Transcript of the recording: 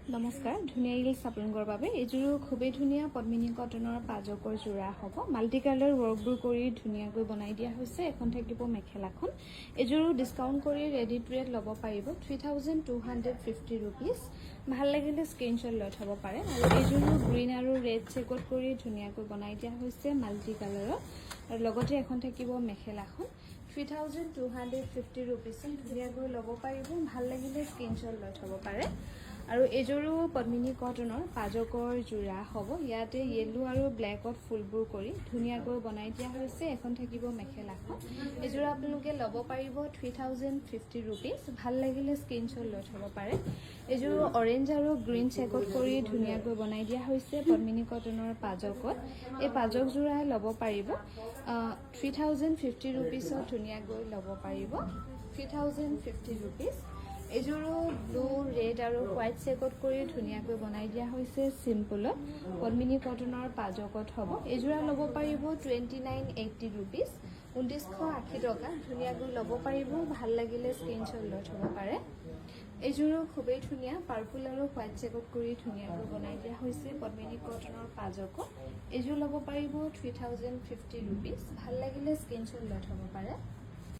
নমস্কাৰ ধুনীয়া ইল চাপলংগৰ বাবে এযোৰো খুবেই ধুনীয়া পদ্মিনী কটনৰ পাজকৰ যোৰা হ'ব মাল্টি কালাৰ ৱৰ্কবোৰ কৰি ধুনীয়াকৈ বনাই দিয়া হৈছে এখন থাকিব মেখেলাখন এযোৰো ডিসকাউন্ট কৰি ৰেডি টু ৱেৰ ল'ব পাৰিব 3250 रुपीस ভাল লাগিলে স্ক্ৰিনশ্বট লৈ থব পাৰে আৰু এযোৰো গ্ৰীন আৰু ৰেড চেকত কৰি ধুনীয়াকৈ বনাই দিয়া হৈছে মাল্টি কালাৰৰ আৰু লগতে এখন থাকিব মেখেলাখন 3250 रुपीस ধুনীয়াকৈ ল'ব পাৰিব ভাল লাগিলে স্ক্ৰিনশ্বট লৈ থব পাৰে আৰু এযোৰো পদ্মিনী কটনৰ পাজকৰ যোৰা হ'ব ইয়াতে ইয়েলো আৰু ব্ল্যাকত ফুলবোৰ কৰি ধুনীয়াকৈ বনাই দিয়া হৈছে এখন থাকিব মেখেলাখন এযোৰা আপোনালোকে ল'ব পাৰিব 3050 रुपीस ভাল লাগিলে স্ক্ৰিনশ্বট লৈ থব পাৰে এযোৰো অৰেঞ্জ আৰু গ্ৰীন চেকত কৰি ধুনীয়াকৈ বনাই দিয়া হৈছে পদ্মিনী কটনৰ পাজকত এই পাজক যোৰা ল'ব পাৰিব 3050 रुपीस ধুনীয়াকৈ ল'ব পাৰিব 3050 रुपीस এযোৰো ব্লু ৰেড আৰু হোৱাইট চেকত কৰি ধুনীয়াকৈ বনাই দিয়া হৈছে সিম্পলত পদ্মিনী কটনৰ পাজকত হ'ব এযোৰা ল'ব পাৰিব 2980 रुपीस 2980 টকা ধুনীয়াকৈ ল'ব পাৰিব ভাল লাগিলে স্ক্ৰিনশ্বট লৈ থব পাৰে এযোৰো খুবেই ধুনীয়া পাৰ্পল আৰু হোৱাইট চেকত কৰি ধুনীয়াকৈ বনাই দিয়া হৈছে পদ্মিনী কটনৰ পাজকত এযোৰ ল'ব পাৰিব 3050 रुपीस ভাল লাগিলে স্ক্ৰিনশ্বট লৈ থব পাৰে